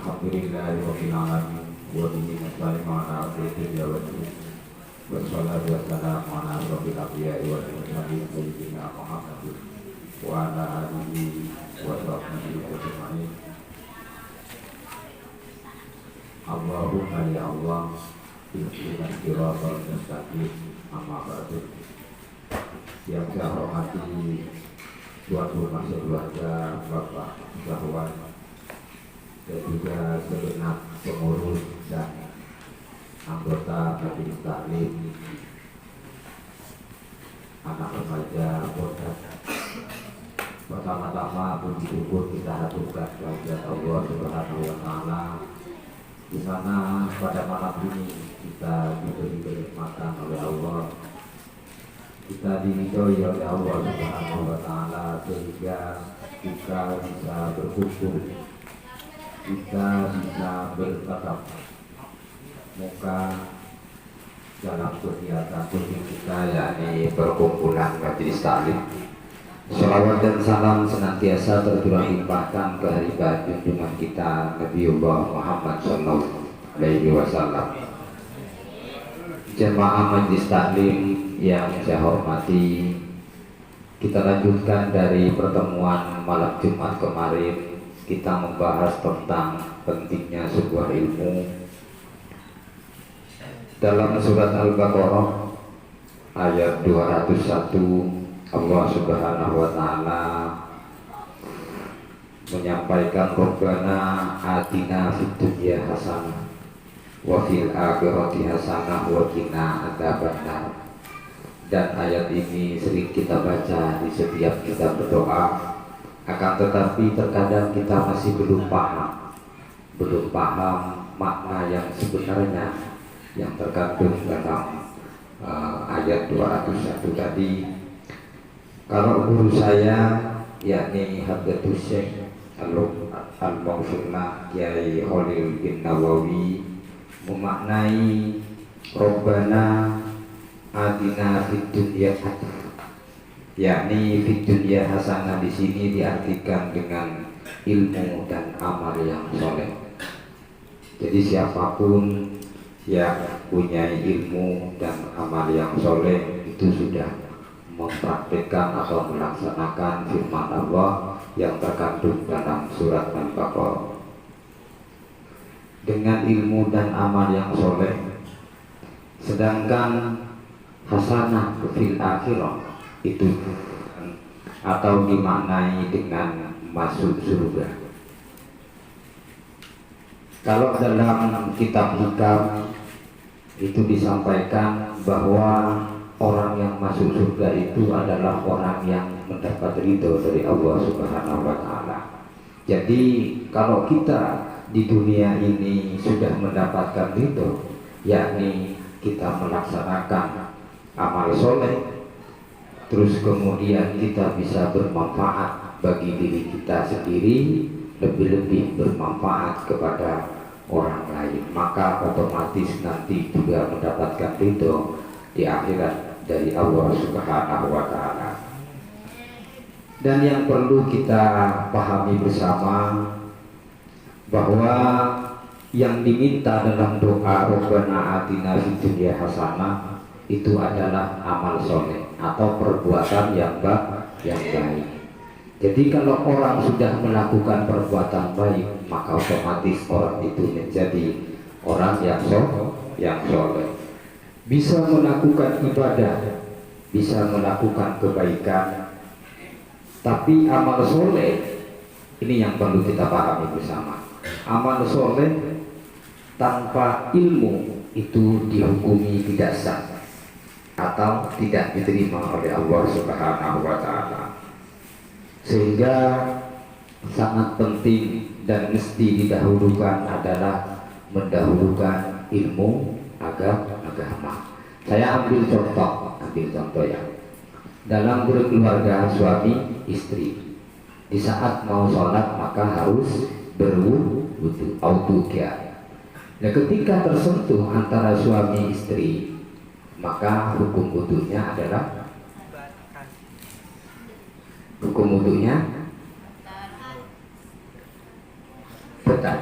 Alhamdulillahi rabbil alamin wa bihi nasta'inu ala amri dunya wa din. Wassalatu wassalamu ala asyrofil anbiya'i wal mursalin sayyidina Muhammadin wa ala alihi wa sahbihi ajma'in. Allahumma ya Allah ihdinas siratal mustaqim. Amma ba'du. Yang saya hormati tuan rumah sekeluarga, Bapak Zahwan, dan juga segenap pengurus dan anggota majelis taklim, anak remaja pondok. Pertama-tama puji syukur kita haturkan kehadirat Allah Subhanahu wa taala. Di sana pada malam ini kita diberi kenikmatan oleh Allah, kita diridhoi oleh Allah Subhanahu wa taala, sehingga kita bisa berkumpul, kita bisa bertatap muka dalam kegiatan rutin kita, yakni perkumpulan majelis taklim. Shalawat dan salam senantiasa tercurah limpahkan ke haribah junjungan kita Nabiullah Muhammad sallallahu alaihi wasallam. Jemaah majelis taklim yang saya hormati, kita lanjutkan dari pertemuan malam Jumat kemarin. Kita membahas tentang pentingnya sebuah ilmu. Dalam surat Al-Baqarah ayat 201, Allah Subhanahu wa taala menyampaikan, Rabbana atina fid dunya hasanah wa fil akhirati hasanah wa qina adzabannar. Dan ayat ini sering kita baca di setiap kita berdoa. Akan tetapi terkadang kita masih belum paham makna yang sebenarnya yang terkandung dalam ayat 201 tadi. Kalau guru saya, yakni Hadratus Syekh Al-Maghfurlah Kiai Khalil bin Nawawi, memaknai Rabbana atina fid dunya hasanah, yakni fid dunya hasanah di sini diartikan dengan ilmu dan amal yang soleh. Jadi siapapun yang punya ilmu dan amal yang soleh itu sudah mempraktikkan atau melaksanakan firman Allah yang terkandung dalam surat Al-Baqarah. Dengan ilmu dan amal yang soleh, sedangkan hasanah fil akhirah itu atau dimaknai dengan masuk surga. Kalau dalam kitab hikam itu disampaikan bahwa orang yang masuk surga itu adalah orang yang mendapat ridho dari Allah Subhanahu wa taala. Jadi kalau kita di dunia ini sudah mendapatkan ridho, yakni kita melaksanakan amal soleh, terus kemudian kita bisa bermanfaat bagi diri kita sendiri, lebih-lebih bermanfaat kepada orang lain, maka otomatis nanti juga mendapatkan ridho di akhirat dari Allah Subhanahu wa taala. Dan yang perlu kita pahami bersama bahwa yang diminta dalam doa Rabbana atina fid dunya hasanah itu adalah amal soleh atau perbuatan yang baik. Jadi kalau orang sudah melakukan perbuatan baik, maka otomatis orang itu menjadi orang yang soleh. Bisa melakukan ibadah, bisa melakukan kebaikan, tapi amal soleh ini yang perlu kita pahami bersama. Amal soleh tanpa ilmu itu dihukumi tidak sah atau tidak diterima oleh Allah Subhanahu wa taala. Sehingga sangat penting dan mesti didahulukan adalah mendahulukan ilmu agama. Saya ambil contoh ya. Dalam berkeluarga suami istri, di saat mau sholat maka harus berwudu, autukia. Nah, ketika tersentuh antara suami istri, maka hukum wudunya adalah batal.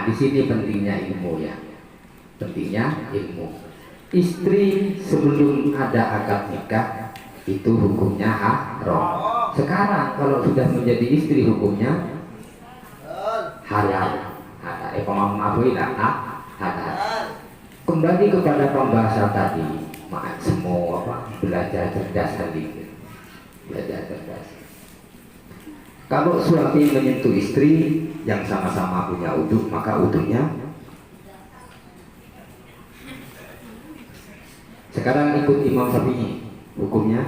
di sini pentingnya ilmu ya. Pentingnya ilmu. Istri sebelum ada akad nikah itu hukumnya haram. Sekarang kalau sudah menjadi istri hukumnya halal. Halal. Kembali kepada pembahasan tadi, semua belajar cerdas tadi. Belajar cerdas. Kalau suami menyentuh istri yang sama-sama punya uduk, maka uduknya. Sekarang ikut Imam Syafi'i, hukumnya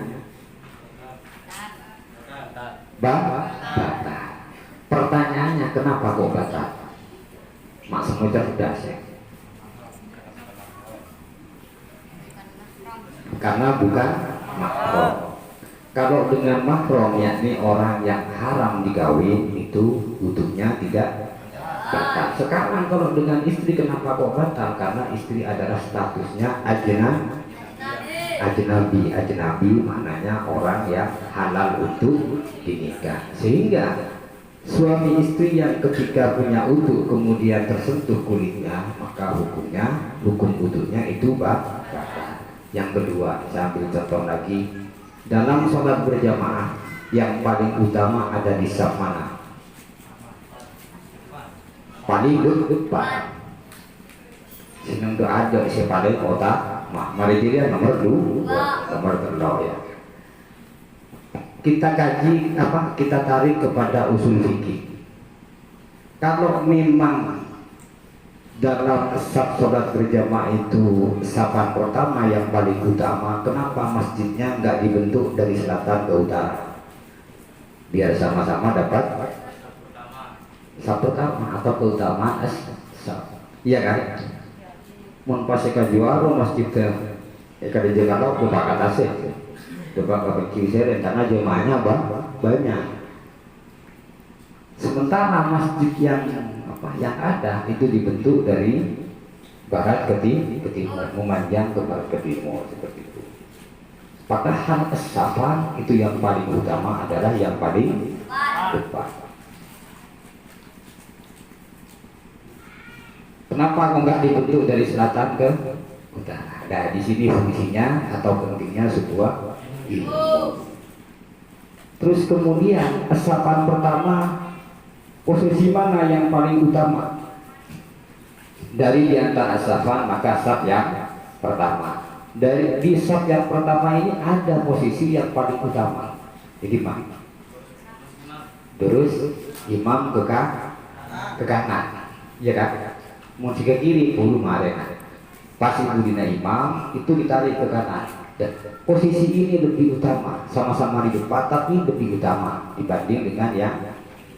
batal. Pertanyaannya, kenapa kok batal? Maksudnya cerdas ya. Karena bukan mahram. Kalau dengan mahram yakni orang yang haram digawin, itu wudhunya tidak batal. Sekarang kalau dengan istri kenapa kok batal? Karena istri adalah statusnya ajnabi maknanya orang yang halal untuk dinikah. Sehingga suami istri yang ketika punya uduk kemudian tersentuh kulitnya, maka hukum uduknya itu batal. Yang kedua, saya ambil contoh lagi, dalam sholat berjamaah yang paling utama ada di saf mana? Paling depan. Senang doa aja si paling otak. Mari dilihat nomor 2, nomor 2 ya. Kita kaji kita tarik kepada usul fikih. Kalau memang dalam saf sholat berjamaah itu safan pertama yang paling utama, kenapa masjidnya nggak dibentuk dari selatan ke utara? Biar sama-sama dapat saf pertama atau keutamaan saf. Iya kan? Mun pas ka juara masjid ke kada jalan aku pakai tasih. Coba ke kisah karena jemaahnya banyak. Sementara masjid yang ada itu dibentuk dari barat ke timur, memanjang ke barat ke timur seperti itu. Padahal safan itu yang paling utama adalah yang paling depan. Kenapa enggak dibentuk dari selatan ke utara? Nah, di sini fungsinya atau pentingnya sebuah ilmu. Terus kemudian safan pertama, posisi mana yang paling utama? Dari antara safan, maka saf yang pertama. Di saf yang pertama ini ada posisi yang paling utama. Jadi imam. Terus imam ke kanan. Ya kan? Mau ke kiri bulu marena. Pas budina imam itu ditarik ke kanan. Dan posisi ini lebih utama, sama-sama di depan tapi lebih utama dibanding dengan yang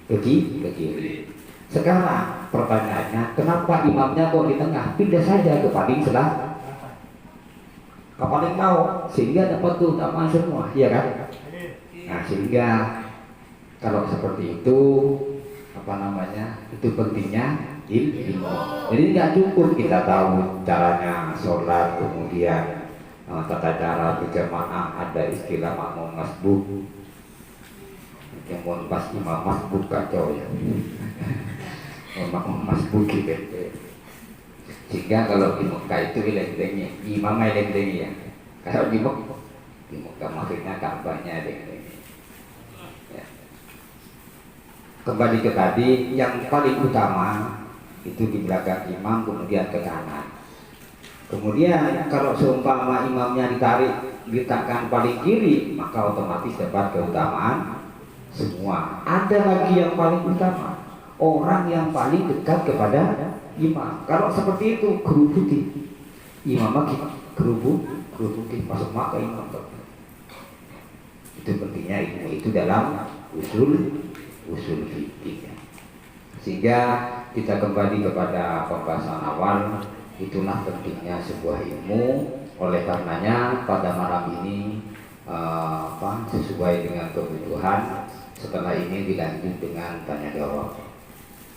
ke kiri. Sekarang pertanyaannya, kenapa imamnya kok di tengah? Pindah saja ke paling selatan, ke paling bawah, sehingga dapat keutamaan semua, ya kan? Nah, sehingga kalau seperti itu itu pentingnya ilmu. Jadi nggak cukup kita tahu caranya sholat, kemudian tata cara berjamaah, ada istilah makmum masbuk. Yang mau pas imam masbuk kacau ya. Makmum masbuk gitu. Sehingga kalau di Mekah itu ileng-ilengnya, imamnya ileng-ilengnya ya. Kalau di Mekah maksudnya kampanye ileng-ilengnya. Ya. Kembali ke tadi, yang paling utama itu di belakang imam, kemudian ke kanan. Kemudian kalau seumpama imamnya ditarik diletakkan paling kiri, maka otomatis dapat keutamaan semua. Ada lagi yang paling utama, orang yang paling dekat kepada imam. Kalau seperti itu gerubuti imam lagi, gerubuti masuk maka imam. Itu pentingnya ilmu itu dalam usul fikih. Sehingga kita kembali kepada pembahasan awal, itulah pentingnya sebuah ilmu. Oleh karenanya pada malam ini sesuai dengan kebutuhan, setelah ini dilanjut dengan tanya jawab.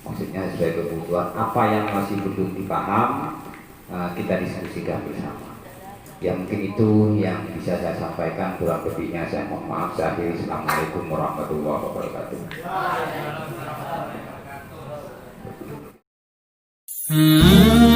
Maksudnya sesuai kebutuhan, apa yang masih belum dipaham kita diskusikan bersama. Ya mungkin itu yang bisa saya sampaikan, kurang lebihnya saya mohon maaf. Saya akhiri. Assalamualaikum warahmatullahi wabarakatuh. Hmm.